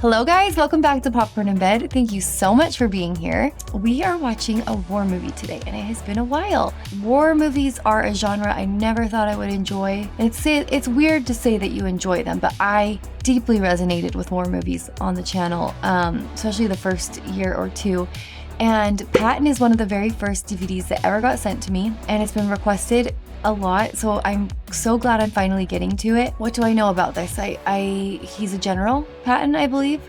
Hello guys, welcome back to Popcorn in Bed. Thank you so much for being here. We are watching a war movie today and it has been a while. War movies are a genre I never thought I would enjoy. It's weird to say that you enjoy them, but I deeply resonated with war movies on the channel, especially the first year or two. And Patton is one of the very first DVDs that ever got sent to me, and it's been requested a lot, so I'm so glad I'm finally getting to it. What do I know about this? He's a General Patton, I believe.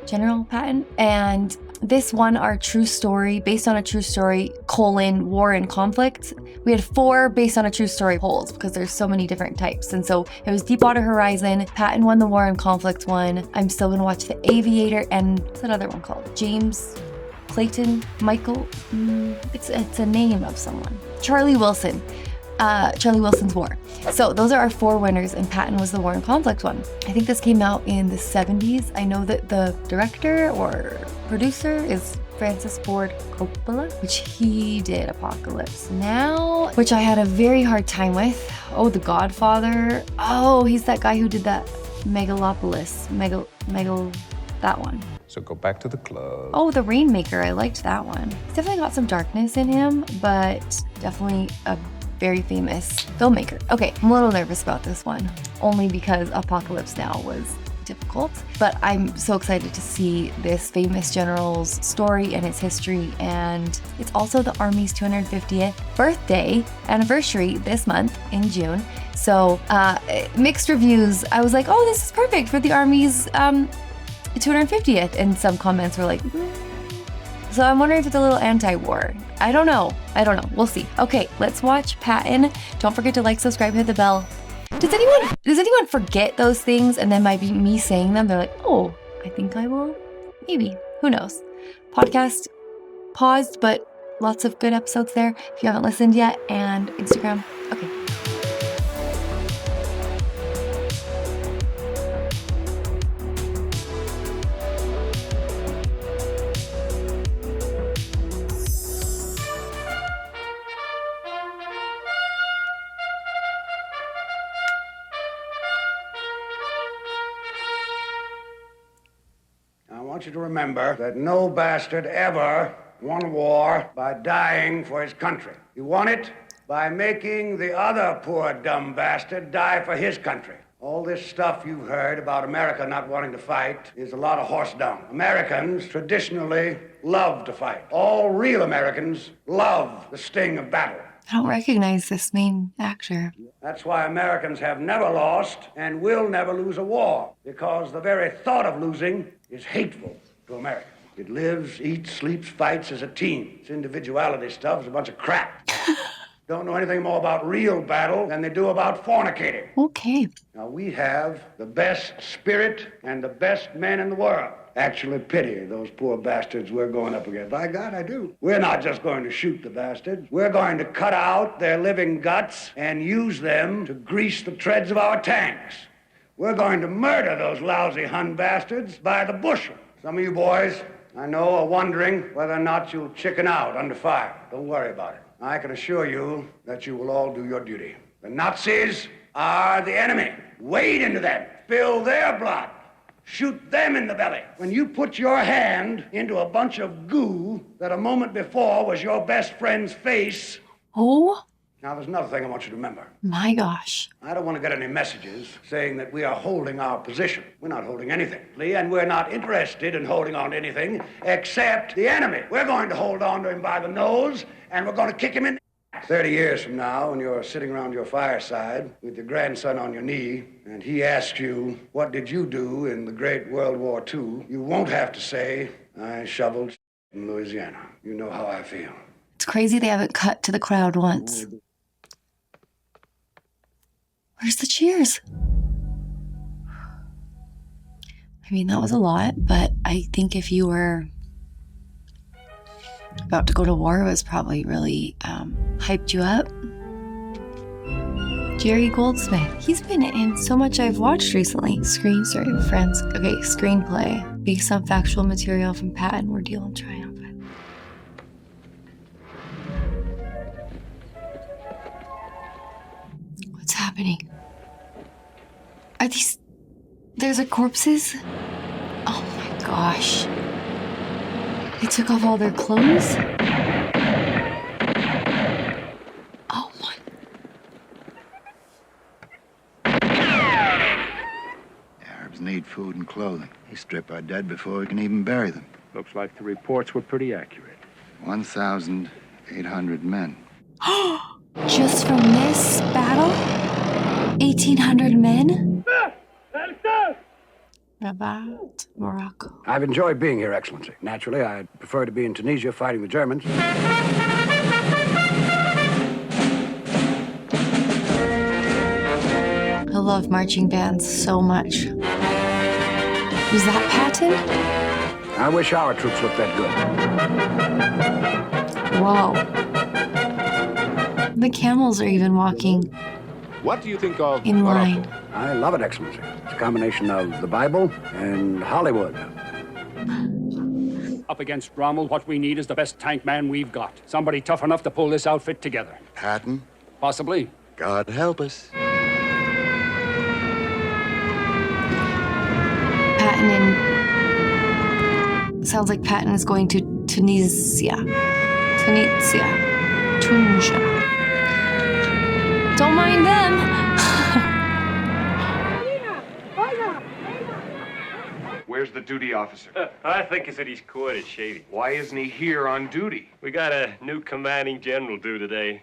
General Patton. And this one, our true story, based on a true story, war and conflict. We had 4 based on a true story polls because there's so many different types. And so it was Deepwater Horizon, Patton won the war and conflict one. I'm still gonna watch The Aviator, and what's that other one called? James Clayton, Michael, it's a name of someone. Charlie Wilson's War. So those are our 4 winners, and Patton was the war and conflict one. I think this came out in the 70s. I know that the director or producer is Francis Ford Coppola, which he did Apocalypse Now, which I had a very hard time with. Oh, The Godfather. Oh, he's that guy who did that Megalopolis. That one. So go back to the club. Oh, The Rainmaker. I liked that one. He's definitely got some darkness in him, but definitely a very famous filmmaker. Okay, I'm a little nervous about this one, only because Apocalypse Now was difficult, but I'm so excited to see this famous general's story and its history, and it's also the Army's 250th anniversary this month in June. So mixed reviews. I was like, oh, this is perfect for the Army's 250th, and some comments were like, So I'm wondering if it's a little anti-war. I don't know. We'll see. Okay, let's watch Patton. Don't forget to like, subscribe, hit the bell. Does anyone forget those things, and then by me saying them, they're like, oh, I think I will? Maybe. Who knows? Podcast paused, but lots of good episodes there if you haven't listened yet, and Instagram. Okay. I want you to remember that no bastard ever won a war by dying for his country. He won it by making the other poor dumb bastard die for his country. All this stuff you've heard about America not wanting to fight is a lot of horse dung. Americans traditionally love to fight. All real Americans love the sting of battle. I don't recognize this main actor. That's why Americans have never lost and will never lose a war, because the very thought of losing is hateful to America. It lives, eats, sleeps, fights as a team. Its individuality stuff is a bunch of crap. Don't know anything more about real battle than they do about fornicating. Okay. Now, we have the best spirit and the best men in the world. Actually pity those poor bastards we're going up against. By God, I do. We're not just going to shoot the bastards. We're going to cut out their living guts and use them to grease the treads of our tanks. We're going to murder those lousy Hun bastards by the bushel. Some of you boys, I know, are wondering whether or not you'll chicken out under fire. Don't worry about it. I can assure you that you will all do your duty. The Nazis are the enemy. Wade into them. Spill their blood. Shoot them in the belly. When you put your hand into a bunch of goo that a moment before was your best friend's face. Oh. Now, there's another thing I want you to remember. My gosh. I don't want to get any messages saying that we are holding our position. We're not holding anything. And we're not interested in holding on to anything except the enemy. We're going to hold on to him by the nose, and we're going to kick him in the ass. 30 years from now, when you're sitting around your fireside with your grandson on your knee, and he asks you, what did you do in the great World War II? You won't have to say, I shoveled in Louisiana. You know how I feel. It's crazy they haven't cut to the crowd once. Where's the cheers? I mean, that was a lot, but I think if you were about to go to war, it was probably really hyped you up. Jerry Goldsmith. He's been in so much I've watched recently. Screenplay. Based on factual material from Patton, Ordeal and Triumph. What's happening? Are these... There's corpses? Oh my gosh. They took off all their clothes? Oh my. Arabs need food and clothing. They strip our dead before we can even bury them. Looks like the reports were pretty accurate. 1,800 men. Just from this battle? 1,800 men? Rabat, Morocco. I've enjoyed being here, Excellency. Naturally, I'd prefer to be in Tunisia fighting the Germans. I love marching bands so much. Was that Patton? I wish our troops looked that good. Whoa. The camels are even walking What do you think of in line. Morocco? I love it, Excellency. It's a combination of the Bible and Hollywood. Up against Rommel, what we need is the best tank man we've got. Somebody tough enough to pull this outfit together. Patton, Possibly. God help us. Patton and... Sounds like Patton is going to Tunisia. Tunisia. Don't mind them. Where's the duty officer? I think he's at his quarters, Shady. Why isn't he here on duty? We got a new commanding general due today.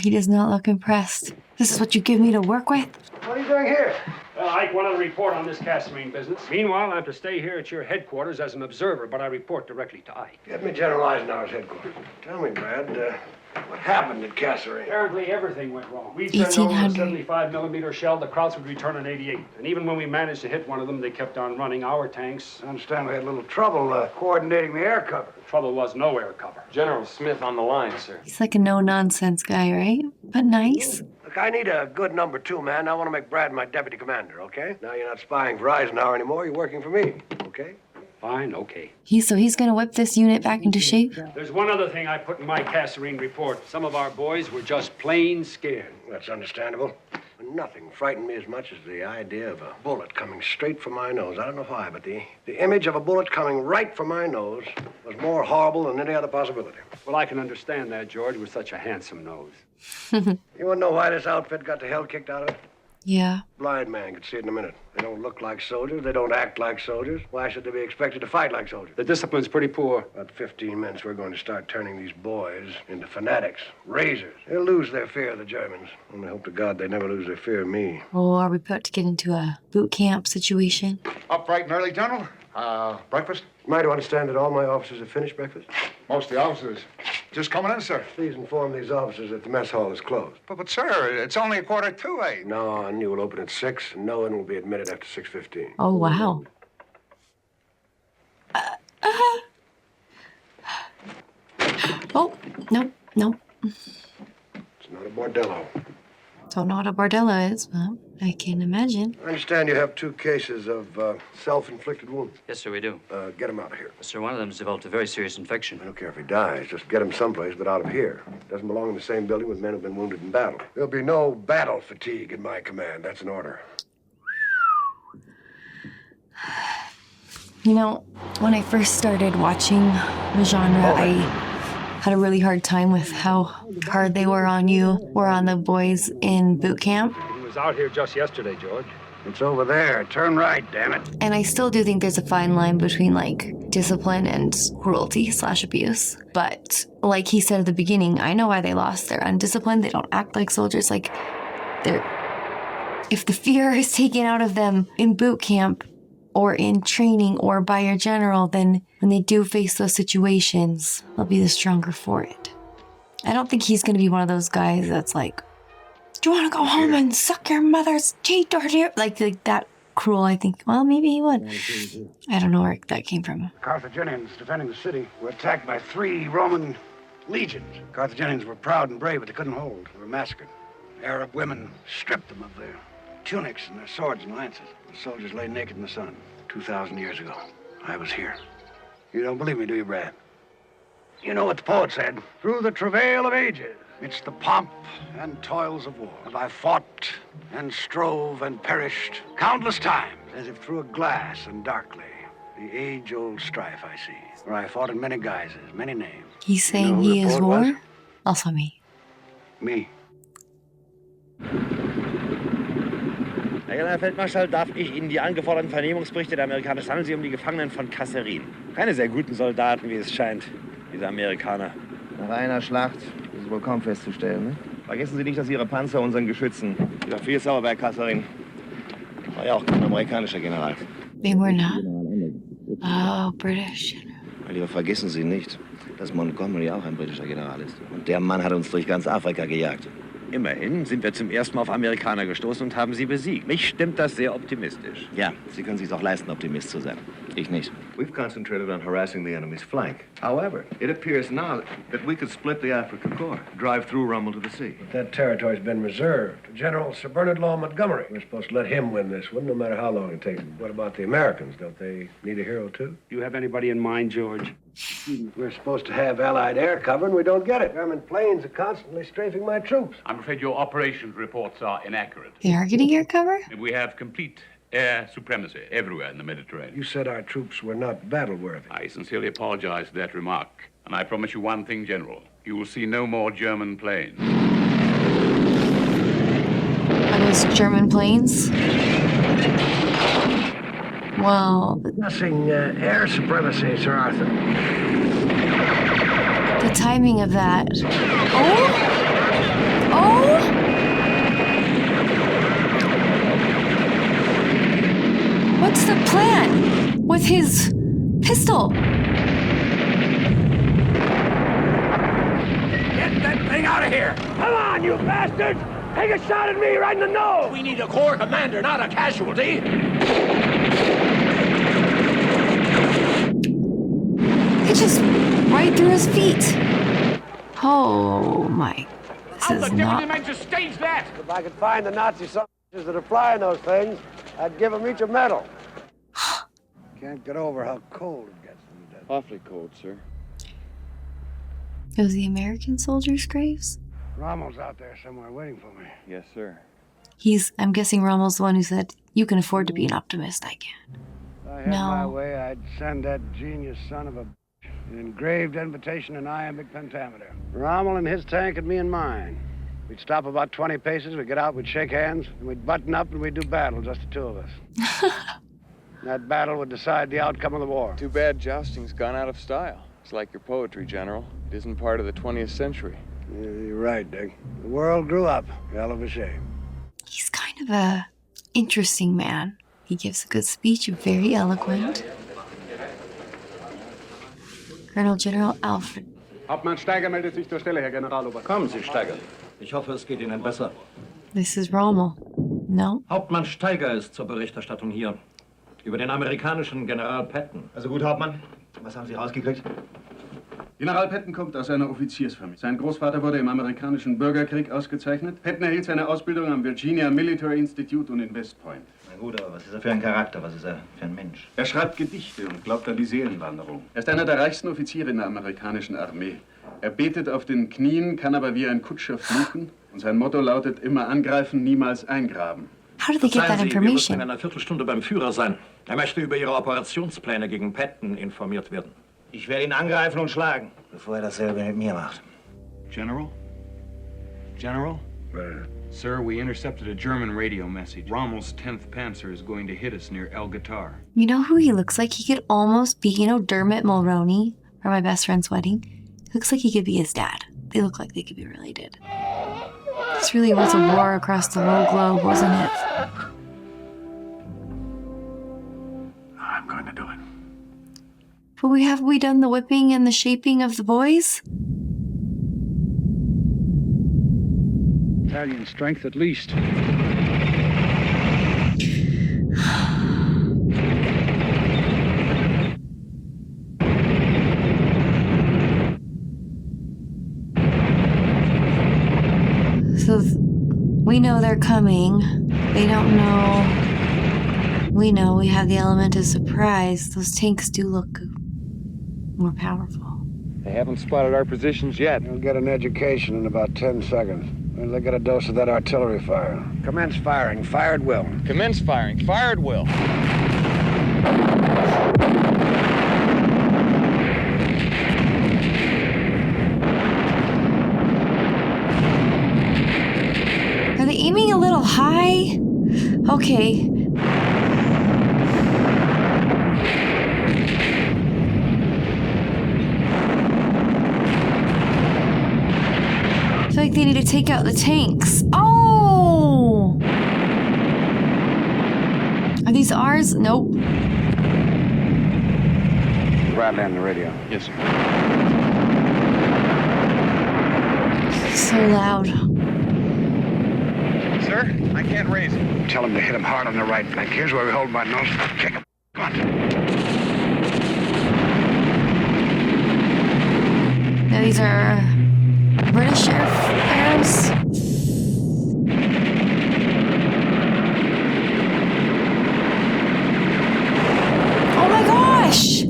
He does not look impressed. This is what you give me to work with? What are you doing here? Well, Ike wanted to report on this gasoline business. Meanwhile, I'm to stay here at your headquarters as an observer, but I report directly to Ike. Get me General Eisenhower's headquarters. Tell me, Brad, what happened at Kasserine? Apparently, everything went wrong. We'd send over a 75mm shell, the Krauts would return an 88. And even when we managed to hit one of them, they kept on running our tanks. I understand we had a little trouble coordinating the air cover. The trouble was no air cover. General Smith on the line, sir. He's like a no-nonsense guy, right? But nice. Look, I need a good number 2 man. I want to make Brad my deputy commander, okay? Now you're not spying for Eisenhower anymore. You're working for me, okay? Fine, okay. So he's gonna whip this unit back into shape? There's one other thing I put in my Kasserine report. Some of our boys were just plain scared. That's understandable. Nothing frightened me as much as the idea of a bullet coming straight for my nose. I don't know why, but the image of a bullet coming right for my nose was more horrible than any other possibility. Well, I can understand that, George, with such a handsome nose. You want to know why this outfit got the hell kicked out of it? Yeah. Blind man could see it in a minute. They don't look like soldiers. They don't act like soldiers. Why should they be expected to fight like soldiers? The discipline's pretty poor. About 15 minutes, we're going to start turning these boys into fanatics, razors. They'll lose their fear of the Germans. Only hope to God they never lose their fear of me. Oh, are we about to get into a boot camp situation? Up bright and early, General. Breakfast? Am I to understand that all my officers have finished breakfast? Most of the officers. Just coming in, sir. Please inform these officers that the mess hall is closed. But sir, it's only 1:45. No, and you will open at 6, and no one will be admitted after 6:15. Oh, wow. Oh, no. It's not a bordello. Don't know what a bordello is, but I can imagine. I understand you have 2 cases of self-inflicted wounds. Yes, sir, we do. Get him out of here. Sir, one of them's developed a very serious infection. I don't care if he dies. Just get him someplace, but out of here. Doesn't belong in the same building with men who've been wounded in battle. There'll be no battle fatigue in my command. That's an order. You know, when I first started watching the genre, I had a really hard time with how hard they were on the boys in boot camp. He was out here just yesterday, George. It's over there. Turn right, damn it. And I still do think there's a fine line between, like, discipline and cruelty/abuse. But like he said at the beginning, I know why they lost. They're undisciplined. They don't act like soldiers. Like, if the fear is taken out of them in boot camp or in training or by your general, then when they do face those situations, they'll be the stronger for it. I don't think he's going to be one of those guys that's like, do you want to go home and suck your mother's teeth or do you? Like that cruel, I think. Well, maybe he would. I don't know where that came from. Carthaginians defending the city were attacked by 3 Roman legions. Carthaginians were proud and brave, but they couldn't hold. They were massacred. Arab women stripped them of their tunics and their swords and lances. The soldiers lay naked in the sun 2,000 years ago. I was here. You don't believe me, do you, Brad? You know what the poet said? Through the travail of ages, midst the pomp and toils of war, have I fought and strove and perished countless times. as if through a glass and darkly. The age-old strife I see, where I fought in many guises, many names. He's You know saying who he the is poet was? war? Also me. Me. Herr Generalfeldmarschall, darf ich Ihnen die angeforderten Vernehmungsberichte der Amerikaner... Es handelt sich um die Gefangenen von Kasserine. Keine sehr guten Soldaten, wie es scheint, diese Amerikaner. Nach einer Schlacht ist es wohl kaum festzustellen, ne? Vergessen Sie nicht, dass Ihre Panzer unseren Geschützen... Ja, viel sauer bei Kasserine. War ja auch kein amerikanischer General. They were not. Oh, British. Mein Lieber, vergessen Sie nicht, dass Montgomery auch ein britischer General ist. Und der Mann hat uns durch ganz Afrika gejagt. Immerhin sind wir zum ersten Mal auf Amerikaner gestoßen und haben sie besiegt. Mich stimmt das sehr optimistisch. Ja, Sie können sich auch leisten, Optimist zu sein. Ich nicht. We've concentrated on harassing the enemy's flank. However, it appears now that we could split the Africa Corps, drive through Rommel to the sea. But that territory's been reserved to General Sir Bernard Law Montgomery. We're supposed to let him win this one, no matter how long it takes. What about the Americans? Don't they need a hero, too? Do you have anybody in mind, George? We're supposed to have Allied air cover, and we don't get it. German planes are constantly strafing my troops. I'm afraid your operations reports are inaccurate. They are getting air cover? We have complete air supremacy everywhere in the Mediterranean. You said our troops were not battle-worthy. I sincerely apologize for that remark. And I promise you one thing, General. You will see no more German planes. Are those German planes? Wow. Discussing air supremacy, Sir Arthur. The timing of that. Oh? Oh? What's the plan with his pistol? Get that thing out of here! Come on, you bastards! Take a shot at me right in the nose! We need a corps commander, not a casualty. He just right through his feet. Oh my. This is not. to stage that! If I could find the Nazi soldiers that are flying those things, I'd give them each a medal. Can't get over how cold it gets in the desert. Awfully cold, sir. Those the American soldiers' graves? Rommel's out there somewhere waiting for me. Yes, sir. I'm guessing Rommel's the one who said, you can afford to be an optimist, I can. If I had No. my way, I'd send that genius son of a an engraved invitation in iambic pentameter. Rommel in his tank and me in mine. We'd stop about 20 paces, we'd get out, we'd shake hands, and we'd button up and we'd do battle, just the two of us. That battle would decide the outcome of the war. Too bad jousting's gone out of style. It's like your poetry, General. It isn't part of the 20th century. Yeah, you're right, Dick. The world grew up. Hell of a shame. He's kind of a interesting man. He gives a good speech, very eloquent. Colonel General Alfred. Hauptmann Steiger meldet sich zur Stelle, Herr Generaloberst. Kommen Sie, Steiger. Ich hoffe, es geht Ihnen besser. This is Rommel. No? Hauptmann Steiger ist zur Berichterstattung hier. Über den amerikanischen General Patton. Also gut, Hauptmann. Was haben Sie rausgekriegt? General Patton kommt aus einer Offiziersfamilie. Sein Großvater wurde im amerikanischen Bürgerkrieg ausgezeichnet. Patton erhielt seine Ausbildung am Virginia Military Institute und in West Point. Na gut, aber was ist er für ein Charakter? Was ist er für ein Mensch? Er schreibt Gedichte und glaubt an die Seelenwanderung. Er ist einer der reichsten Offiziere in der amerikanischen Armee. Er betet auf den Knien, kann aber wie ein Kutscher fluchen. Und sein Motto lautet, immer angreifen, niemals eingraben. How did they get that Wir müssen information? in einer Viertelstunde beim Führer sein. Er möchte über Ihre Operationspläne gegen Patton informiert werden. Ich werde ihn angreifen und schlagen, bevor er dasselbe mit mir macht. General? General? Sir, we intercepted a German radio message. Rommel's 10th Panzer is going to hit us near El Gatar. You know who he looks like? He could almost be, Dermot Mulroney from My Best Friend's Wedding. He looks like he could be his dad. They look like they could be related. This really was a war across the whole globe, wasn't it? I'm going to do it. But have we done the whipping and the shaping of the boys? Italian strength at least. So we know they're coming. They don't know. We know we have the element of surprise. Those tanks do look more powerful. They haven't spotted our positions yet. You'll get an education in about 10 seconds. Well, they got a dose of that artillery fire. Commence firing. Fire at will. Commence firing. Fire at will. Are they aiming a little high? Okay. I feel like they need to take out the tanks. Oh! Are these ours? Nope. Right on the radio. Yes, sir. So loud. Sir, I can't raise him. Tell him to hit him hard on the right flank. Here's where we hold my nose. Kick him. Come on. Now these are British arrows. Oh my gosh!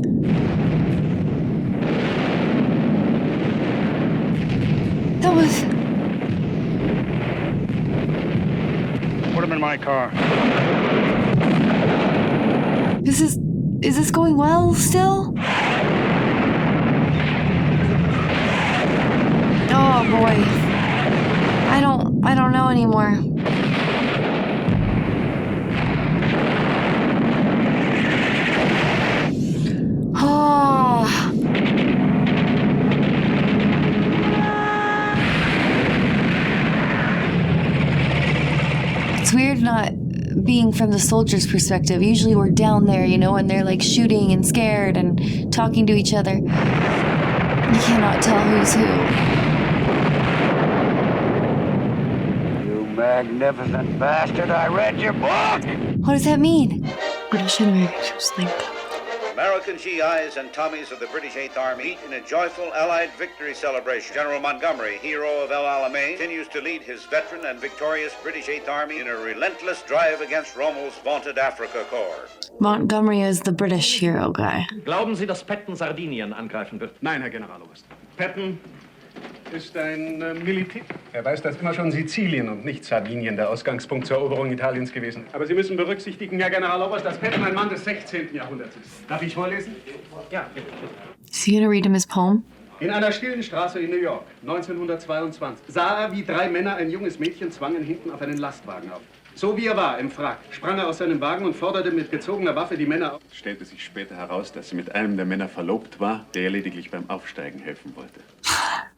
That was... Put him in my car. Is this going well still? Oh boy. I don't know anymore. Oh. It's weird not being from the soldiers' perspective. Usually we're down there, you know, and they're like shooting and scared and talking to each other. You cannot tell who's who. You magnificent bastard, I read your book! What does that mean? British and Americans link. American GIs and Tommies of the British 8th Army meet in a joyful Allied victory celebration. General Montgomery, hero of El Alamein, continues to lead his veteran and victorious British 8th Army in a relentless drive against Rommel's vaunted Afrika Korps. Montgomery is the British hero guy. Glauben Sie, dass Patton Sardinien angreifen wird? Nein, Herr Generaloberst. Patton ist ein Militär. Er weiß, dass immer schon Sizilien und nicht Sardinien der Ausgangspunkt zur Eroberung Italiens gewesen ist. Aber Sie müssen berücksichtigen, Herr Generaloberst, dass Patton ein Mann des 16. Jahrhunderts ist. Darf ich vorlesen? Ja, bitte. Is he gonna read him his poem? In einer stillen Straße in New York, 1922, sah er, wie 3 Männer ein junges Mädchen zwangen hinten auf einen Lastwagen auf. So wie er war, im Frack, sprang er aus seinem Wagen und forderte mit gezogener Waffe die Männer auf. Es stellte sich später heraus, dass sie mit einem der Männer verlobt war, der ihr lediglich beim Aufsteigen helfen wollte.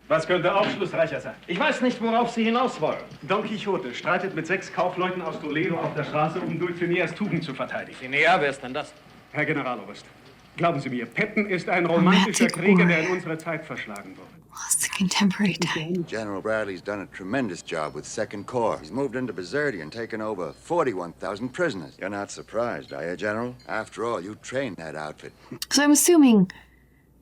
Was könnte aufschlussreicher sein? Ich weiß nicht, worauf Sie hinaus wollen. Don Quixote streitet mit 6 Kaufleuten aus Toledo auf der Straße, um Dulcineas Tugend zu verteidigen. Dulcinea, wer ist denn das? Herr Generaloberst, glauben Sie mir, Patton ist ein romantischer Krieger, der in unsere Zeit verschlagen wurde. What's the contemporary time? General Bradley's done a tremendous job with Second Corps. He's moved into Bizerti and taken over 41,000 prisoners. You're not surprised, are you, General? After all, you trained that outfit. So I'm assuming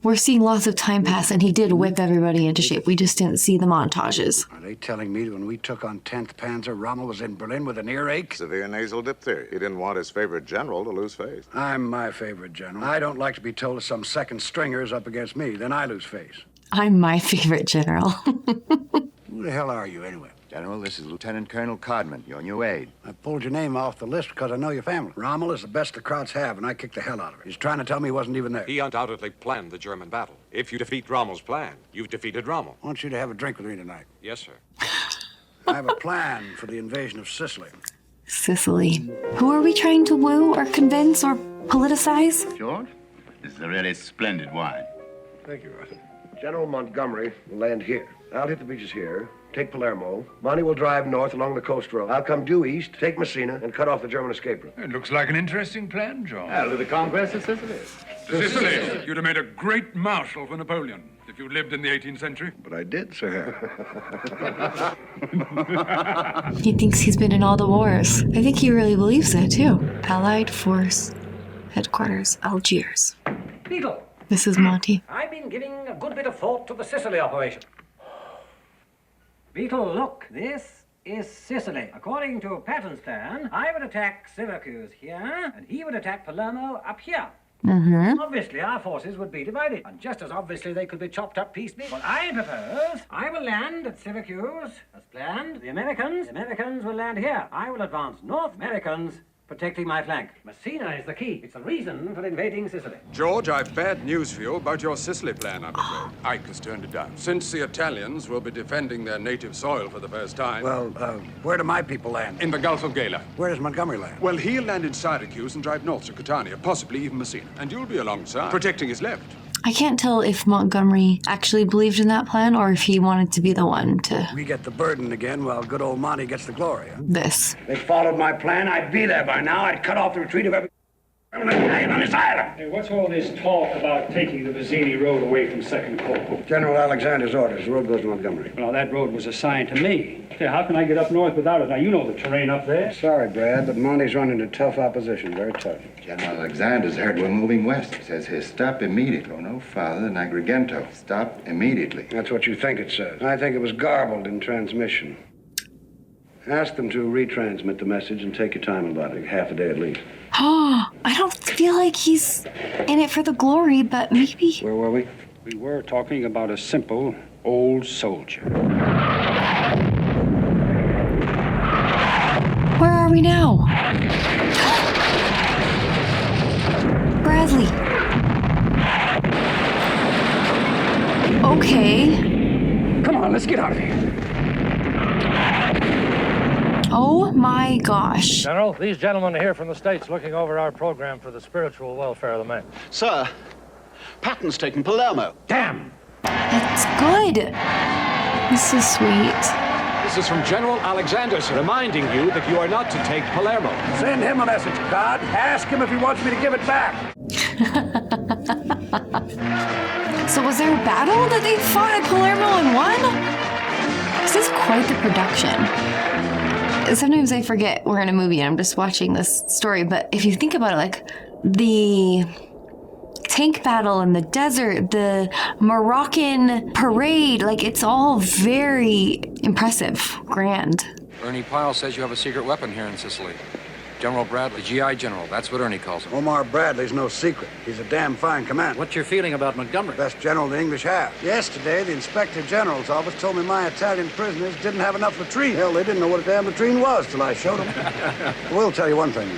we're seeing lots of time pass and he did whip everybody into shape. We just didn't see the montages. Are they telling me that when we took on 10th Panzer, Rommel was in Berlin with an earache? Severe nasal diphtheria. He didn't want his favorite general to lose face. I'm my favorite general. I don't like to be told that some second stringer is up against me. Then I lose face. I'm my favorite general. Who the hell are you, anyway? General, this is Lieutenant Colonel Codman, your new aide. I pulled your name off the list because I know your family. Rommel is the best the Krauts have, and I kicked the hell out of him. He's trying to tell me he wasn't even there. He undoubtedly planned the German battle. If you defeat Rommel's plan, you've defeated Rommel. I want you to have a drink with me tonight. Yes, sir. I have a plan for the invasion of Sicily. Sicily. Who are we trying to woo or convince or politicize? George, this is a really splendid wine. Thank you, Arthur. General Montgomery will land here. I'll hit the beaches here, take Palermo. Monty will drive north along the coast road. I'll come due east, take Messina, and cut off the German escape route. It looks like an interesting plan, John. Well, to the conquest of Sicily. Sicily! You'd have made a great marshal for Napoleon if you lived in the 18th century. But I did, sir. He thinks he's been in all the wars. I think he really believes that, too. Allied Force Headquarters, Algiers. Beetle. This is Monty. I've been giving a good bit of thought to the Sicily operation. Beetle, look, this is Sicily. According to Patton's plan, I would attack Syracuse here, and he would attack Palermo up here. Mm-hmm. Obviously, our forces would be divided, and just as obviously they could be chopped up piecemeal. What I propose, I will land at Syracuse, as planned. The Americans will land here. I will advance north. Americans protecting my flank. Messina is the key. It's the reason for invading Sicily. George, I've bad news for you about your Sicily plan, I'm afraid. Ike has turned it down. Since the Italians will be defending their native soil for the first time... Well, where do my people land? In the Gulf of Gala. Where does Montgomery land? Well, he'll land in Syracuse and drive north to Catania, possibly even Messina. And you'll be alongside, protecting his left. I can't tell if Montgomery actually believed in that plan or if he wanted to be the one to... We get the burden again while good old Monty gets the glory, huh? This. If they followed my plan, I'd be there by now. I'd cut off the retreat of every... on this island. Hey, what's all this talk about taking the Mazzini Road away from Second Corps? General Alexander's orders. The road goes to Montgomery. Well, that road was assigned to me. Hey, how can I get up north without it? Now, you know the terrain up there. Sorry, Brad, but Monty's running into tough opposition. Very tough. General Alexander's heard we're moving west. Says he'll stop immediately. Go no farther than Agrigento. Stop immediately. That's what you think it says. I think it was garbled in transmission. Ask them to retransmit the message and take your time about it. Half a day at least. Oh, I don't feel like he's in it for the glory, but maybe... Where were we? We were talking about a simple old soldier. Where are we now? Bradley. Okay. Come on, let's get out of here. Oh my gosh. General, these gentlemen are here from the States looking over our program for the spiritual welfare of the men. Sir, Patton's taken Palermo. Damn! That's good. This is sweet. This is from General Alexander, sir, reminding you that you are not to take Palermo. Send him a message, God. Ask him if he wants me to give it back. So was there a battle that they fought at Palermo and won? This is quite the production. Sometimes I forget we're in a movie and I'm just watching this story, but if you think about it, like the tank battle in the desert, the Moroccan parade, like it's all very impressive, grand. Ernie Pyle says you have a secret weapon here in Sicily. General Bradley, GI General, that's what Ernie calls him. Omar Bradley's no secret. He's a damn fine commander. What's your feeling about Montgomery? Best general the English have. Yesterday, the Inspector General's office told me my Italian prisoners didn't have enough latrine. Hell, they didn't know what a damn latrine was till I showed them. I will tell you one thing,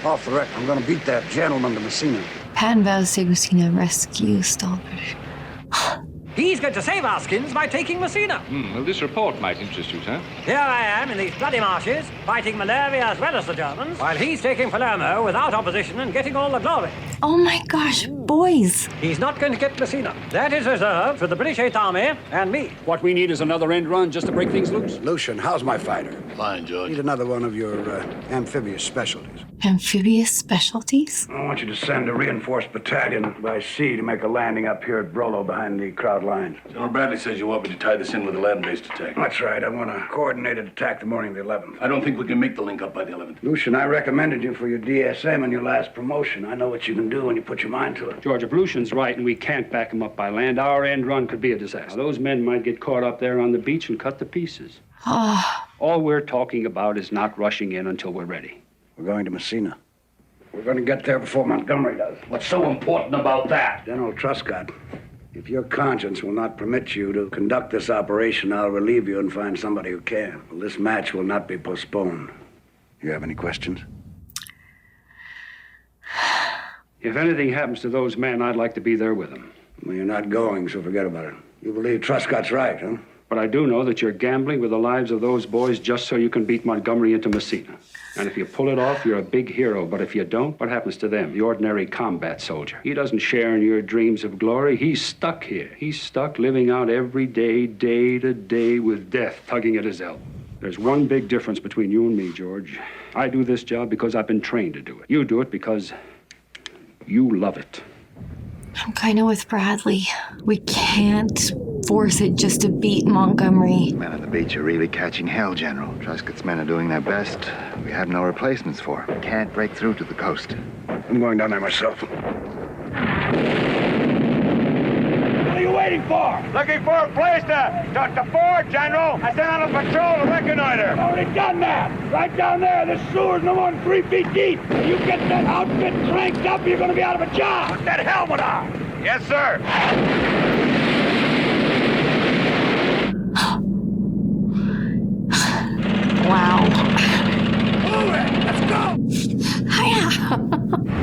off the record, I'm going to beat that gentleman to Messina. Patton vows to Messina rescue stalled British. He's going to save our skins by taking Messina. Well, this report might interest you, sir. Here I am in these bloody marshes, fighting malaria as well as the Germans, while he's taking Palermo without opposition and getting all the glory. Oh my gosh, boys. He's not going to get Messina. That is reserved for the British 8th Army and me. What we need is another end run just to break things loose. Lucian, how's my fighter? Fine, George. Need another one of your amphibious specialties. Amphibious specialties? I want you to send a reinforced battalion by sea to make a landing up here at Brolo behind the crowd lines. General Bradley says you want me to tie this in with a land-based attack. That's right. I want a coordinated attack the morning of the 11th. I don't think we can make the link up by the 11th. Lucian, I recommended you for your DSM in your last promotion. I know what you can do when you put your mind to it. George, if Lucian's right and we can't back him up by land, our end run could be a disaster. Now, those men might get caught up there on the beach and cut to pieces. All we're talking about is not rushing in until we're ready. We're going to Messina. We're going to get there before Montgomery does. What's so important about that? General Truscott, if your conscience will not permit you to conduct this operation, I'll relieve you and find somebody who can. Well, this match will not be postponed. You have any questions? If anything happens to those men, I'd like to be there with them. Well, you're not going, so forget about it. You believe Truscott's right, huh? But I do know that you're gambling with the lives of those boys just so you can beat Montgomery into Messina. And if you pull it off, you're a big hero. But if you don't, what happens to them? The ordinary combat soldier. He doesn't share in your dreams of glory. He's stuck here. He's stuck living out every day, day to day, with death tugging at his elbow. There's one big difference between you and me, George. I do this job because I've been trained to do it. You do it because you love it. I'm kind of with Bradley. We can't force it just to beat Montgomery. Men on the beach are really catching hell, General. Truscott's men are doing their best. We have no replacements for them. Can't break through to the coast. I'm going down there myself. What are you waiting waiting for? Looking for a place to board, General. I sent out a patrol to reconnoiter. Already done that. Right down there. This sewer's no more than 3 feet deep. You get that outfit cranked up, you're going to be out of a job. Put that helmet on. Yes, sir. Wow. Move it. Let's go. Hiya.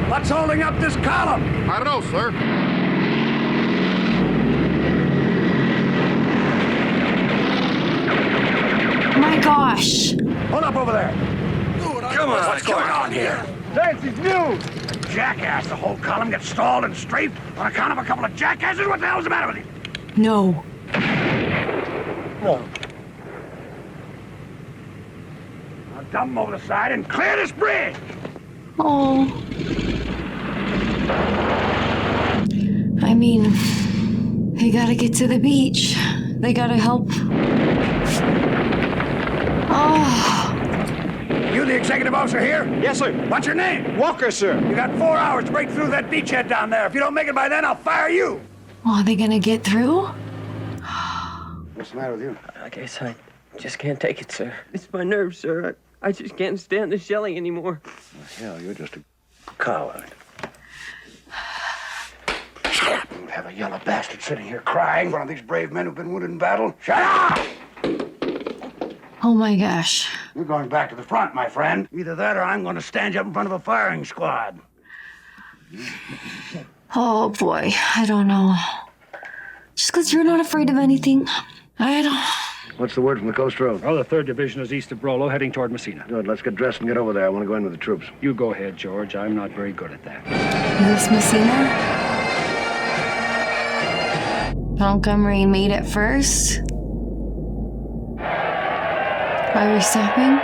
What's holding up this column? I don't know, sir. My gosh. Hold up over there. Come on. What's going on here? Nancy's news. Jackass. The whole column gets stalled and strafed on account of a couple of jackasses? What the hell's the matter with you? No. No. Now dump them over the side and clear this bridge. Oh. I mean, they gotta get to the beach. They gotta help. Oh. You the executive officer here? Yes, sir. What's your name? Walker, sir. You got 4 hours to break through that beachhead down there. If you don't make it by then, I'll fire you. Oh, are they gonna get through? What's the matter with you? I guess I just can't take it, sir. It's my nerves, sir. I just can't stand the shelling anymore. Well, hell, you're just a coward. Shut up. You have a yellow bastard sitting here crying. One of these brave men who've been wounded in battle. Shut up! Oh my gosh. You're going back to the front, my friend. Either that or I'm going to stand you up in front of a firing squad. Oh boy, I don't know. Just because you're not afraid of anything, I don't. What's the word from the Coast Road? Oh, the 3rd Division is east of Brolo, heading toward Messina. Good. Let's get dressed and get over there. I want to go in with the troops. You go ahead, George. I'm not very good at that. Is this Messina? Montgomery made it first. Why are we stopping?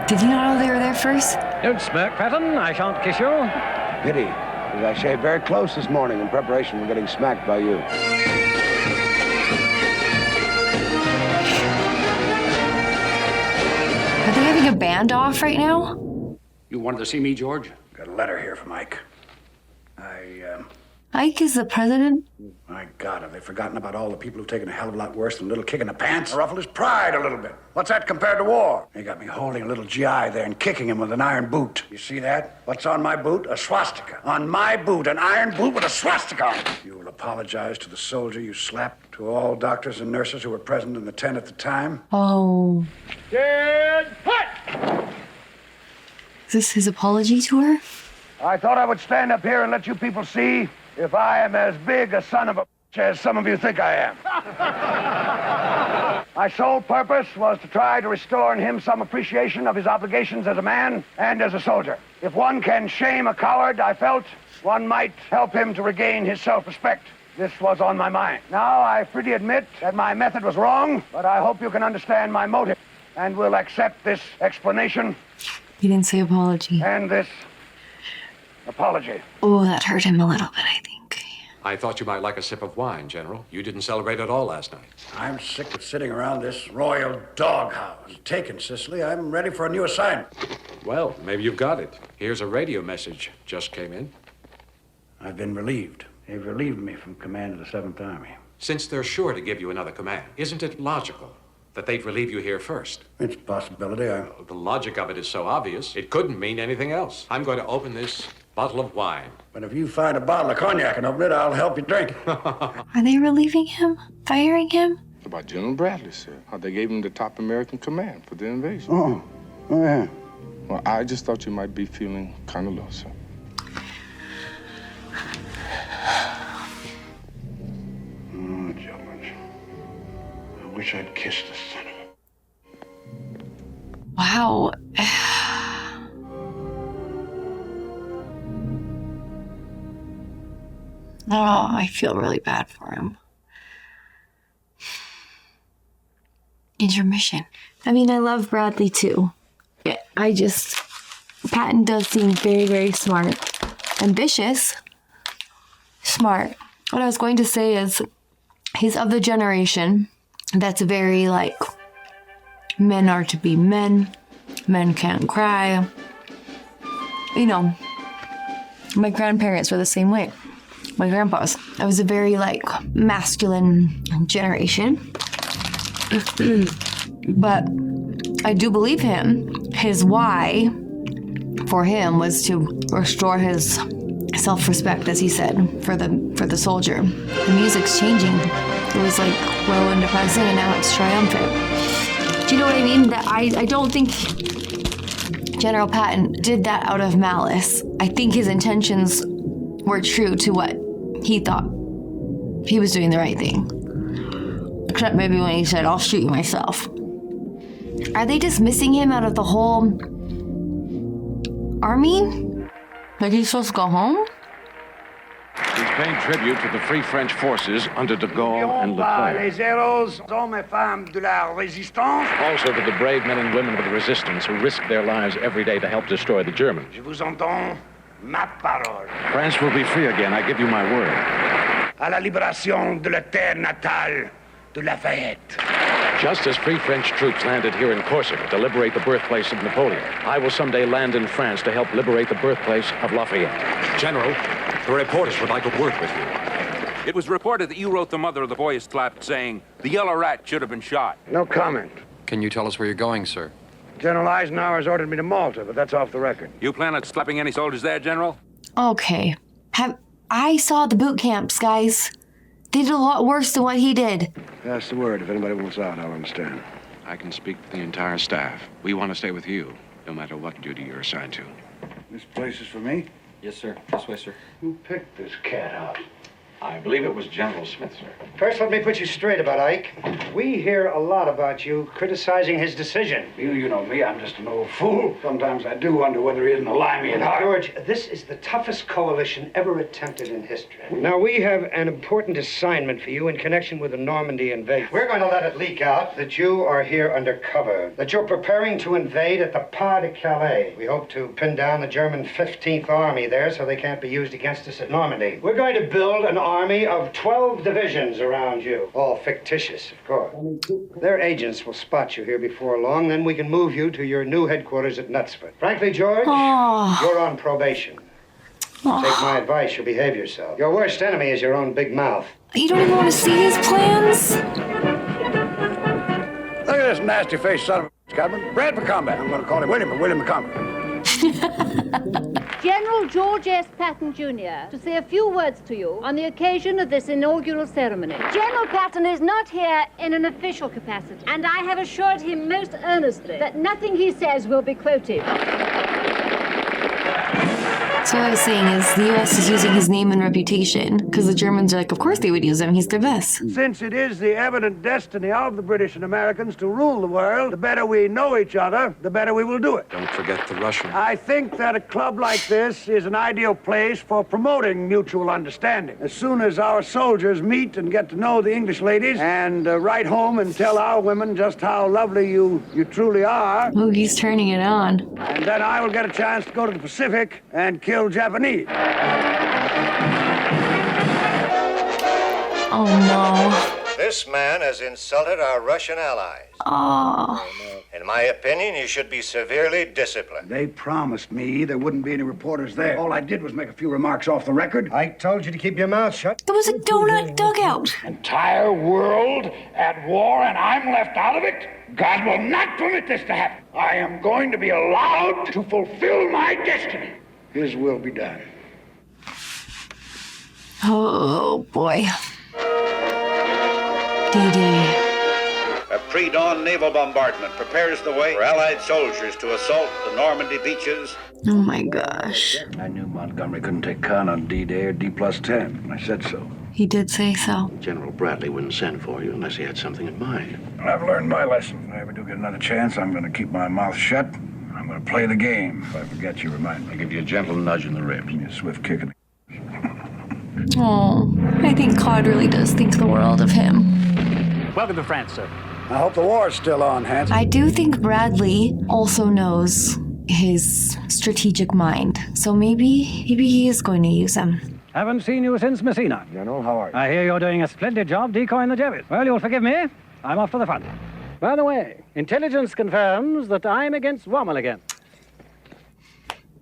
Did you not know they were there first? Don't smirk, Patton. I shan't kiss you. Pity, because I shaved very close this morning in preparation for getting smacked by you. Are they having a band off right now? You wanted to see me, George? Got a letter here from Ike. Ike is the president? My God, have they forgotten about all the people who've taken a hell of a lot worse than a little kick in the pants? Ruffled his pride a little bit. What's that compared to war? They got me holding a little GI there and kicking him with an iron boot. You see that? What's on my boot? A swastika. On my boot, an iron boot with a swastika on it. You will apologize to the soldier you slapped, to all doctors and nurses who were present in the tent at the time. Oh. Dead put! Is this his apology to her? I thought I would stand up here and let you people see if I am as big a son of a bitch as some of you think I am. My sole purpose was to try to restore in him some appreciation of his obligations as a man and as a soldier. If one can shame a coward, I felt one might help him to regain his self-respect. This was on my mind. Now, I freely admit that my method was wrong, but I hope you can understand my motive and will accept this explanation. He didn't say apology. And this apology. Oh, that hurt him a little bit, I think. I thought you might like a sip of wine, General. You didn't celebrate at all last night. I'm sick of sitting around this royal doghouse. Taken, Sicily. I'm ready for a new assignment. Well, maybe you've got it. Here's a radio message just came in. I've been relieved. They've relieved me from command of the 7th Army. Since they're sure to give you another command, isn't it logical that they'd relieve you here first? It's a possibility. The logic of it is so obvious, it couldn't mean anything else. I'm going to open this bottle of wine. But if you find a bottle of cognac and open it, I'll help you drink it. Are they relieving him? Firing him? About General Bradley, sir. How they gave him the top American command for the invasion. Oh yeah. Well, I just thought you might be feeling kind of low, sir. Oh, George. I wish I'd kissed the son of a... Wow. Oh, I feel really bad for him. Intermission. I mean, I love Bradley too. Yeah, Patton does seem very, very smart. Ambitious. Smart. What I was going to say is, he's of the generation that's very like, men are to be men. Men can't cry. You know, My grandparents were the same way. My grandpa's. I was a very, like, masculine generation. But I do believe him. His why for him was to restore his self-respect, as he said, for the soldier. The music's changing. It was like low and depressing, and now it's triumphant. Do you know what I mean? That I don't think General Patton did that out of malice. I think his intentions were true to what he thought. He was doing the right thing. Except maybe when he said, "I'll shoot you myself." Are they dismissing him out of the whole army? Like he's supposed to go home? He's paying tribute to the Free French forces under de Gaulle and Leclerc. Les héros, hommes et femmes de la résistance. Also to the brave men and women of the resistance who risk their lives every day to help destroy the Germans. Je vous entends, ma parole. France will be free again, I give you my word. À la libération de la terre natale de Lafayette. Just as Free French troops landed here in Corsica to liberate the birthplace of Napoleon, I will someday land in France to help liberate the birthplace of Lafayette. General, the reporters would like to work with you. It was reported that you wrote the mother of the boy you slapped saying, "The yellow rat should have been shot." No comment. Can you tell us where you're going, sir? General Eisenhower's ordered me to Malta, but that's off the record. You plan on slapping any soldiers there, General? Okay. I saw the boot camps, guys. They did a lot worse than what he did. Pass the word. If anybody wants out, I'll understand. I can speak for the entire staff. We want to stay with you, no matter what duty you're assigned to. This place is for me? Yes, sir. This way, sir. Who picked this cat out? I believe it was General Smith, sir. First, let me put you straight about Ike. We hear a lot about you criticizing his decision. You know me. I'm just an old fool. Sometimes I do wonder whether he isn't a limey at heart. George, this is the toughest coalition ever attempted in history. Now, we have an important assignment for you in connection with the Normandy invasion. We're going to let it leak out that you are here undercover, that you're preparing to invade at the Pas de Calais. We hope to pin down the German 15th Army there so they can't be used against us at Normandy. We're going to build an army of 12 divisions around you, all fictitious, of course. Their agents will spot you here before long, then we can move you to your new headquarters at Knutsford. Frankly, George, you're on probation. Take my advice, you'll behave yourself. Your worst enemy is your own big mouth. You don't even want to see his plans? Look at this nasty-faced son of a Scotland. Bred for combat. I'm going to call him William the Conqueror. General George S. Patton, Jr., to say a few words to you on the occasion of this inaugural ceremony. General Patton is not here in an official capacity, and I have assured him most earnestly that nothing he says will be quoted. So what I was saying is the U.S. is using his name and reputation because the Germans are like, of course they would use him. He's their best. Since it is the evident destiny of the British and Americans to rule the world, the better we know each other, the better we will do it. Don't forget the Russian. I think that a club like this is an ideal place for promoting mutual understanding. As soon as our soldiers meet and get to know the English ladies and write home and tell our women just how lovely you truly are. Oh, he's turning it on. And then I will get a chance to go to the Pacific and kill Japanese. Oh, no. This man has insulted our Russian allies. Oh. In my opinion, he should be severely disciplined. They promised me there wouldn't be any reporters there. All I did was make a few remarks off the record. I told you to keep your mouth shut. There was a donut dugout. Entire world at war and I'm left out of it? God will not permit this to happen. I am going to be allowed to fulfill my destiny. His will be done. Oh, boy. D-Day. A pre-dawn naval bombardment prepares the way for Allied soldiers to assault the Normandy beaches. Oh, my gosh. I knew Montgomery couldn't take count on D-Day or D+10. I said so. He did say so. General Bradley wouldn't send for you unless he had something in mind. I've learned my lesson. If I ever do get another chance, I'm going to keep my mouth shut. I'm going to play the game. If I forget, you remind me. I'll give you a gentle nudge in the ribs. Give me a swift kick in the... Oh, I think Claude really does think the world of him. Welcome to France, sir. I hope the war's still on, Hans. I do think Bradley also knows his strategic mind. So maybe he is going to use him. Haven't seen you since Messina. General, how are you? I hear you're doing a splendid job decoying the Jebbit. Well, you'll forgive me. I'm off for the front. By the way, intelligence confirms that I'm against Rommel again.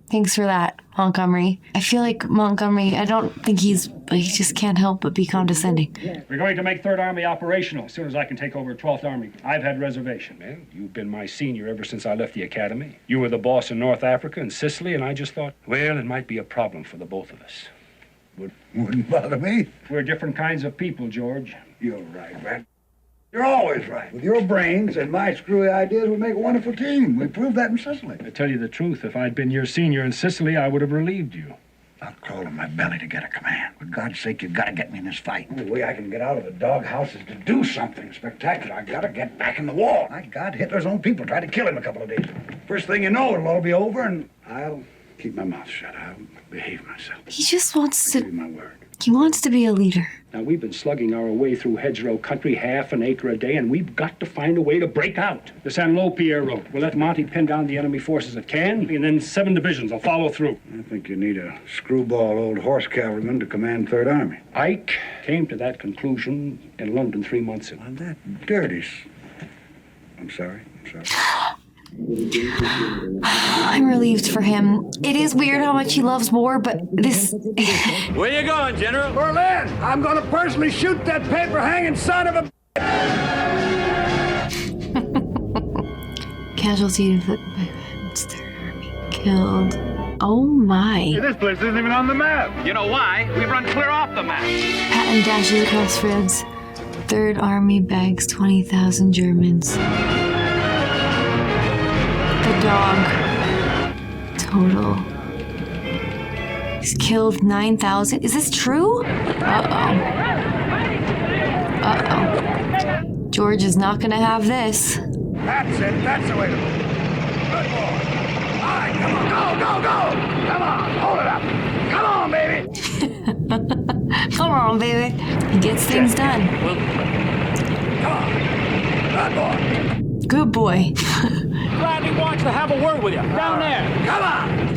Thanks for that, Montgomery. I feel like Montgomery, I don't think he just can't help but be condescending. We're going to make 3rd Army operational as soon as I can take over 12th Army. I've had reservation, man. You've been my senior ever since I left the academy. You were the boss in North Africa and Sicily, and I just thought, well, it might be a problem for the both of us. Wouldn't bother me. We're different kinds of people, George. You're right, man. You're always right. With your brains and my screwy ideas, we make a wonderful team. We proved that in Sicily. To tell you the truth, if I'd been your senior in Sicily, I would have relieved you. I'll crawl on my belly to get a command. For God's sake, you've got to get me in this fight. The only way I can get out of the doghouse is to do something spectacular. I got to get back in the war. My God, Hitler's own people tried to kill him a couple of days ago. First thing you know, it'll all be over, and I'll keep my mouth shut. I'll behave myself. He just wants to... Give you my word. He wants to be a leader. Now, we've been slugging our way through hedgerow country, half an acre a day, and we've got to find a way to break out. The San Lo-Pierre road. We'll let Monty pin down the enemy forces at Cannes, and then 7 divisions will follow through. I think you need a screwball old horse cavalryman to command 3rd Army. Ike came to that conclusion in London 3 months ago. On that dirty... I'm sorry. I'm relieved for him. It is weird how much he loves war, but this... Where you going, General? Berlin! I'm gonna personally shoot that paper-hanging son of a... Casualty inflicted by Patton's 3rd Army. Killed. Oh my. This place isn't even on the map. You know why? We run clear off the map. Patton dashes across France. 3rd Army bags 20,000 Germans. The dog. Total. He's killed 9,000. Is this true? Uh-oh. George is not gonna have this. That's it. That's the way to move. Good boy. All right, come on. Go. Come on. Hold it up. Come on, baby. Come on, baby. He gets things done. Come on. Good boy. Good boy. Bradley wants to have a word with you. Down there. Come on.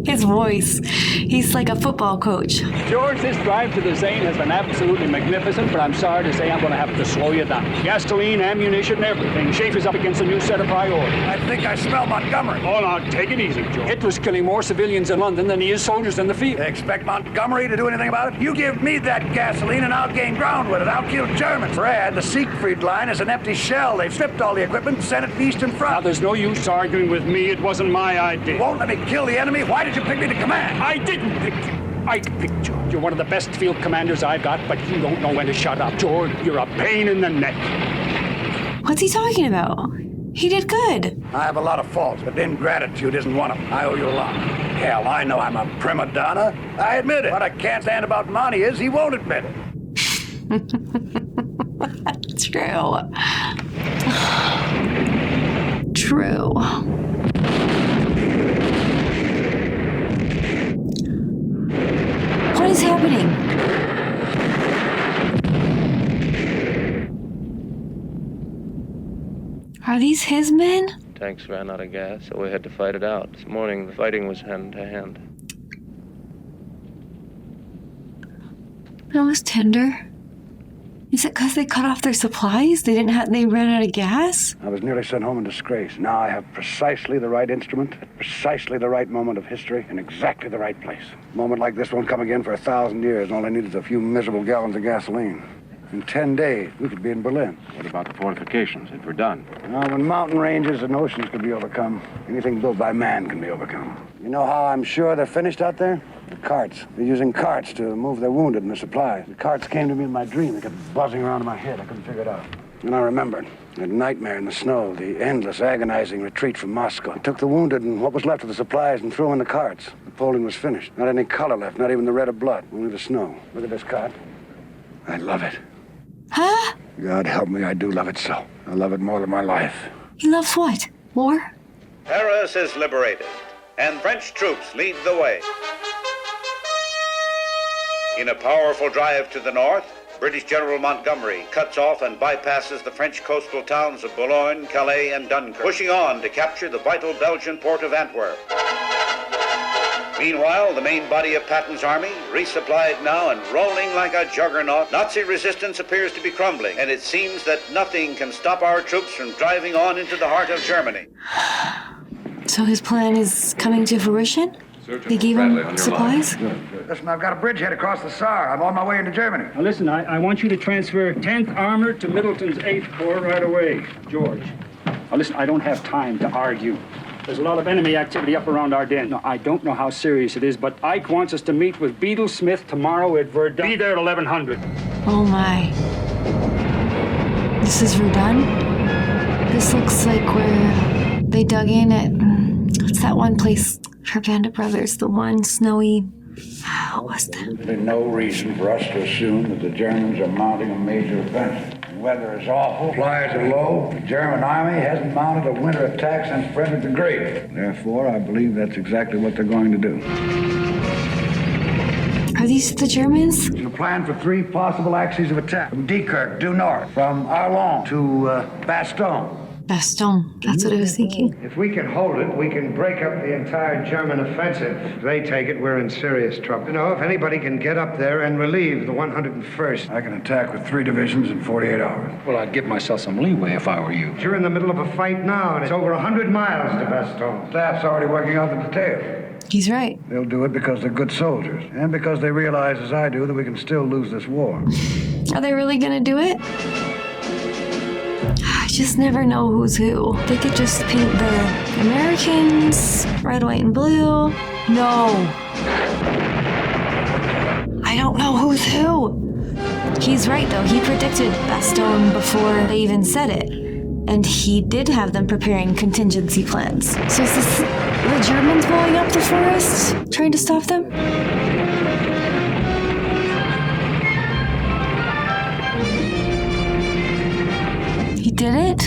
His voice. He's like a football coach. George, this drive to the Zane has been absolutely magnificent, but I'm sorry to say I'm going to have to slow you down. Gasoline, ammunition, everything. Schaefer's up against a new set of priorities. I think I smell Montgomery. Oh, now, take it easy, George. Hitler's killing more civilians in London than he is soldiers in the field. They expect Montgomery to do anything about it? You give me that gasoline and I'll gain ground with it. I'll kill Germans. Brad, the Siegfried line is an empty shell. They've stripped all the equipment and sent it east and front. Now, there's no use arguing with me. It wasn't my idea. You won't let me kill the enemy? Why did you pick me to command? I didn't pick you. I picked you. You're one of the best field commanders I've got, but you don't know when to shut up. George, you're a pain in the neck. What's he talking about? He did good. I have a lot of faults, but ingratitude isn't one of them. I owe you a lot. Hell, I know I'm a prima donna. I admit it. What I can't stand about Monty is he won't admit it. True. True. What is happening? Are these his men? Tanks ran out of gas, so we had to fight it out. This morning, the fighting was hand to hand. That was tender. Is it because they cut off their supplies? They ran out of gas? I was nearly sent home in disgrace. Now I have precisely the right instrument, at precisely the right moment of history, in exactly the right place. A moment like this won't come again for 1,000 years, and all I need is a few miserable gallons of gasoline. In 10 days, we could be in Berlin. What about the fortifications, if we're done? Now, when mountain ranges and oceans can be overcome, anything built by man can be overcome. You know how I'm sure they're finished out there? The carts. They're using carts to move their wounded and their supplies. The carts came to me in my dream. They kept buzzing around in my head. I couldn't figure it out. And I remembered that nightmare in the snow, the endless, agonizing retreat from Moscow. I took the wounded and what was left of the supplies and threw them in the carts. The Poland was finished. Not any color left, not even the red of blood, only the snow. Look at this cart. I love it. Huh? God help me, I do love it so. I love it more than my life. He loves what? War? Paris is liberated, and French troops lead the way. In a powerful drive to the north, British General Montgomery cuts off and bypasses the French coastal towns of Boulogne, Calais, and Dunkirk, pushing on to capture the vital Belgian port of Antwerp. Meanwhile, the main body of Patton's army, resupplied now and rolling like a juggernaut, Nazi resistance appears to be crumbling, and it seems that nothing can stop our troops from driving on into the heart of Germany. So his plan is coming to fruition? They gave him supplies? Listen, I've got a bridgehead across the Saar. I'm on my way into Germany. Now listen, I want you to transfer 10th Armored to Middleton's 8th Corps right away. George. Now listen, I don't have time to argue. There's a lot of enemy activity up around Ardennes. Now, I don't know how serious it is, but Ike wants us to meet with Beadle Smith tomorrow at Verdun. Be there at 1100. Oh my. This is Verdun? This looks like where they dug in at... What's that one place? For Band of Brothers, the one snowy... What was that? There's no reason for us to assume that the Germans are mounting a major offensive. The weather is awful, supplies are low. The German army hasn't mounted a winter attack since Frederick the Great. Therefore, I believe that's exactly what they're going to do. Are these the Germans? There's a plan for 3 possible axes of attack. From Diekirch, due north. From Arlon to Bastogne. Baston, that's what I was thinking. If we can hold it, we can break up the entire German offensive. If they take it, we're in serious trouble. You know, if anybody can get up there and relieve the 101st. I can attack with 3 divisions in 48 hours. Well, I'd give myself some leeway if I were you. You're in the middle of a fight now, and it's over 100 miles to Bastogne. Staff's already working out the details. He's right. They'll do it because they're good soldiers, and because they realize, as I do, that we can still lose this war. Are they really gonna do it? I just never know who's who. They could just paint the Americans red, white, and blue. No. I don't know who's who. He's right, though. He predicted Bastogne before they even said it. And he did have them preparing contingency plans. So is this the Germans blowing up the forest, trying to stop them? He did it?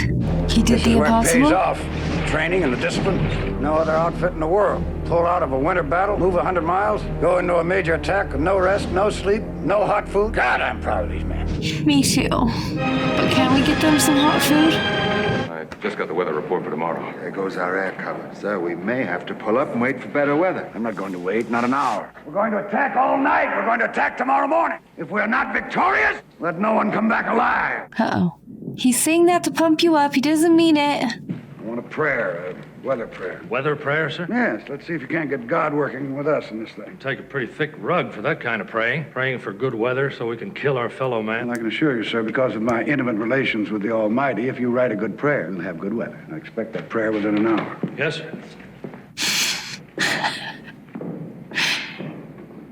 He did the impossible? This is where it pays off. The training and the discipline. No other outfit in the world. Pull out of a winter battle, move 100 miles, go into a major attack with no rest, no sleep, no hot food. God, I'm proud of these men. Me too. But can we get them some hot food? I just got the weather report for tomorrow. There goes our air cover. So we may have to pull up and wait for better weather. I'm not going to wait, not an hour. We're going to attack all night. We're going to attack tomorrow morning. If we're not victorious, let no one come back alive. Uh-oh. He's saying that to pump you up. He doesn't mean it. I want a prayer, a weather prayer. Weather prayer, sir? Yes, let's see if you can't get God working with us in this thing. Take a pretty thick rug for that kind of praying. Praying for good weather so we can kill our fellow man. And I can assure you, sir, because of my intimate relations with the Almighty, if you write a good prayer, you'll have good weather. I expect that prayer within an hour. Yes, sir.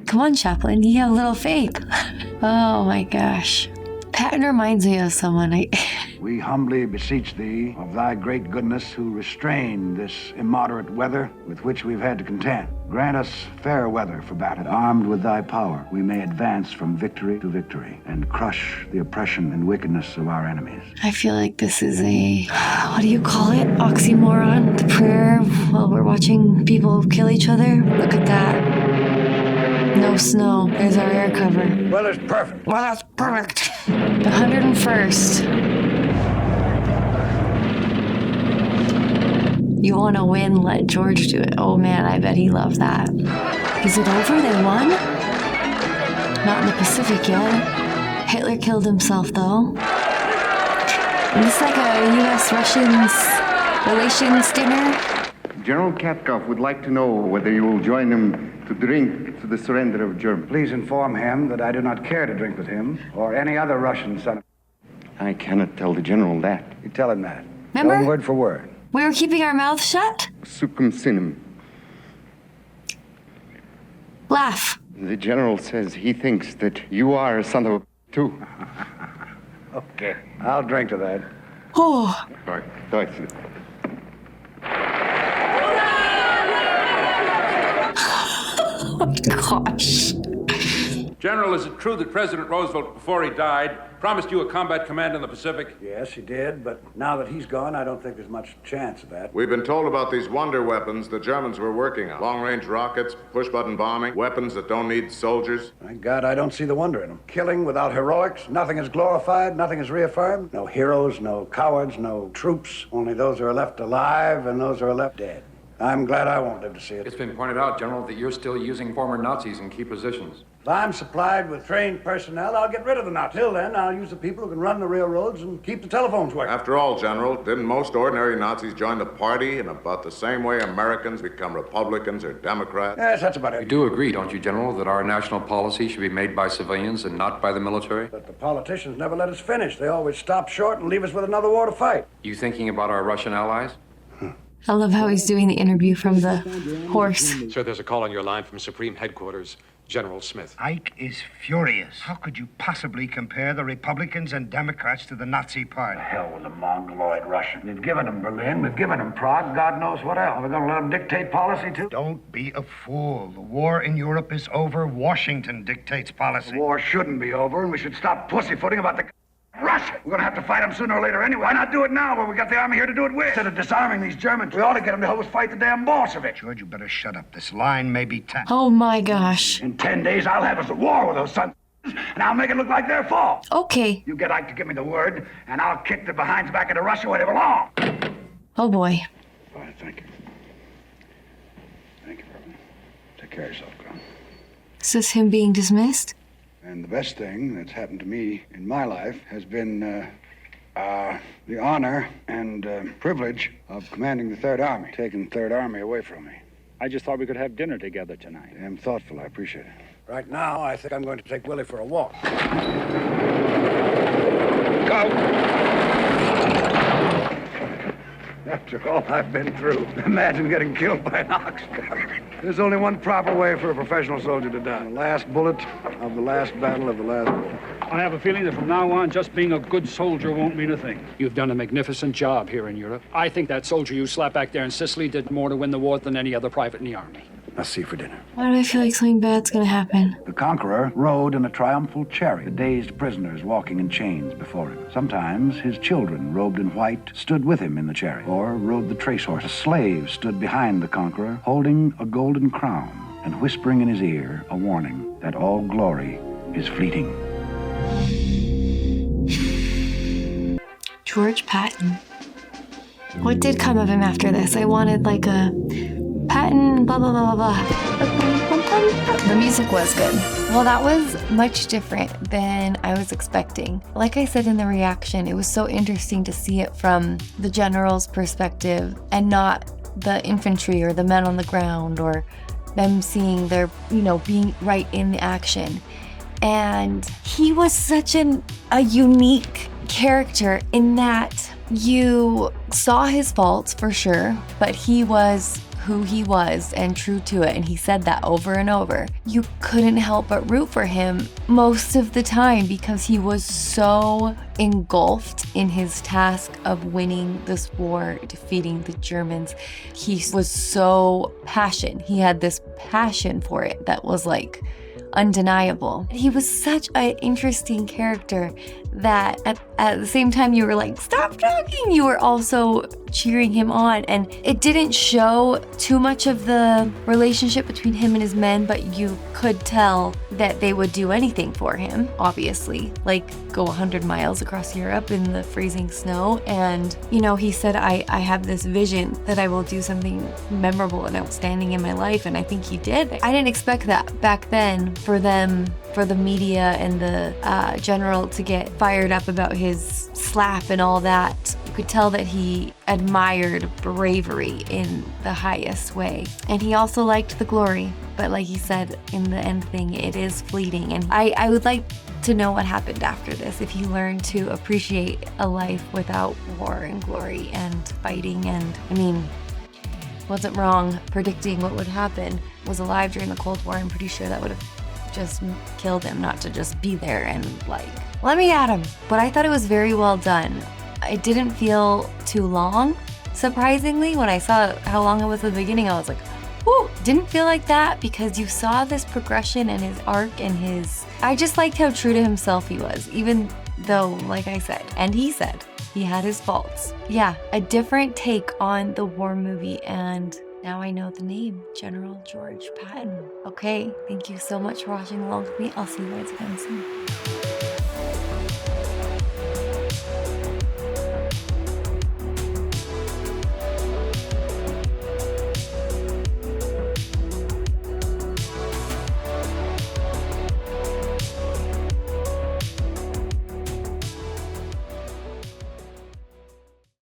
Come on, Chaplain. You have a little faith. Oh, my gosh. Patton reminds me of someone. We humbly beseech thee of thy great goodness who restrained this immoderate weather with which we've had to contend. Grant us fair weather for battle. Armed with thy power, we may advance from victory to victory and crush the oppression and wickedness of our enemies. I feel like this is a, what do you call it? Oxymoron? The prayer while we're watching people kill each other? Look at that. No snow. There's our air cover. Weather's perfect. Weather's perfect. The 101st. You want to win, let George do it. Oh man, I bet he loved that. Is it over? They won? Not in the Pacific yet. Hitler killed himself though. Is this like a U.S.-Russians relations dinner? General Katkov would like to know whether you will join him to drink to the surrender of Germany. Please inform him that I do not care to drink with him or any other Russian son. I cannot tell the general that. You tell him that. Remember? No word for word. We were keeping our mouths shut? Succum sinem. Laugh. The general says he thinks that you are a son of a too. Okay. I'll drink to that. Oh. Right. Thanks. Oh, gosh. General, is it true that President Roosevelt, before he died, promised you a combat command in the Pacific? Yes, he did, but now that he's gone, I don't think there's much chance of that. We've been told about these wonder weapons the Germans were working on. Long-range rockets, push-button bombing, weapons that don't need soldiers. Thank God I don't see the wonder in them. Killing without heroics, nothing is glorified, nothing is reaffirmed. No heroes, no cowards, no troops, only those who are left alive and those who are left dead. I'm glad I won't live to see it. It's been pointed out, General, that you're still using former Nazis in key positions. If I'm supplied with trained personnel, I'll get rid of the Nazis. Till then, I'll use the people who can run the railroads and keep the telephones working. After all, General, didn't most ordinary Nazis join the party in about the same way Americans become Republicans or Democrats? Yes, that's about it. You do agree, don't you, General, that our national policy should be made by civilians and not by the military? But the politicians never let us finish. They always stop short and leave us with another war to fight. You thinking about our Russian allies? I love how he's doing the interview from the horse. Sir, there's a call on your line from Supreme Headquarters, General Smith. Ike is furious. How could you possibly compare the Republicans and Democrats to the Nazi Party? The hell with the Mongoloid Russian. We've given them Berlin, we've given them Prague, God knows what else. We're going to let them dictate policy, too? Don't be a fool. The war in Europe is over. Washington dictates policy. The war shouldn't be over, and we should stop pussyfooting about the Russia. We're going to have to fight them sooner or later anyway. Why not do it now when we got the army here to do it with? Instead of disarming these Germans, we ought to get them to help us fight the damn Bolsheviks. George, you better shut up. This line may be tapped. Oh my gosh. In 10 days, I'll have us at war with those sons, and I'll make it look like their fault. Okay. You get Ike to give me the word, and I'll kick the behinds back into Russia where they belong. Oh boy. All right, thank you. Thank you, brother. Take care of yourself, Graham. Is this him being dismissed? And the best thing that's happened to me in my life has been the honor and privilege of commanding the Third Army, taking the Third Army away from me. I just thought we could have dinner together tonight. Damn thoughtful, I appreciate it. Right now, I think I'm going to take Willie for a walk. Go! After all I've been through, imagine getting killed by an ox. There's only one proper way for a professional soldier to die. The last bullet of the last battle of the last war. I have a feeling that from now on, just being a good soldier won't mean a thing. You've done a magnificent job here in Europe. I think that soldier you slapped back there in Sicily did more to win the war than any other private in the army. I'll see you for dinner. Why do I feel like something bad's gonna happen? The conqueror rode in a triumphal chariot, the dazed prisoners walking in chains before him. Sometimes his children, robed in white, stood with him in the chariot, or rode the trace horse. A slave stood behind the conqueror, holding a golden crown and whispering in his ear a warning that all glory is fleeting. George Patton. What did come of him after this? I wanted like a Patton, blah, blah, blah, blah, blah. The music was good. Well, that was much different than I was expecting. Like I said in the reaction, it was so interesting to see it from the general's perspective and not the infantry or the men on the ground or them seeing their, being right in the action. And he was such a unique character in that you saw his faults for sure, but he was who he was and true to it, and he said that over and over. You couldn't help but root for him most of the time because he was so engulfed in his task of winning this war, defeating the Germans. He was so passionate. He had this passion for it that was like undeniable. He was such an interesting character that at the same time you were like, stop talking, you were also cheering him on. And it didn't show too much of the relationship between him and his men, but you could tell that they would do anything for him, obviously, like go 100 miles across Europe in the freezing snow. And he said, I have this vision that I will do something memorable and outstanding in my life, and I think he did. I didn't expect that back then for the media and the general to get fired up about his slap and all that. You could tell that he admired bravery in the highest way. And he also liked the glory. But like he said in the end thing, it is fleeting. And I would like to know what happened after this, if he learned to appreciate a life without war and glory and fighting. And wasn't wrong predicting what would happen. Was alive during the Cold War. I'm pretty sure that would have just killed him, not to just be there and let me at him. But I thought it was very well done. It didn't feel too long, surprisingly. When I saw how long it was at the beginning, I was like, whoo, didn't feel like that because you saw this progression and his arc and I just liked how true to himself he was, even though, like I said, and he said, he had his faults. Yeah, a different take on the war movie, and now I know the name, General George Patton. Okay, thank you so much for watching along with me. I'll see you guys again soon.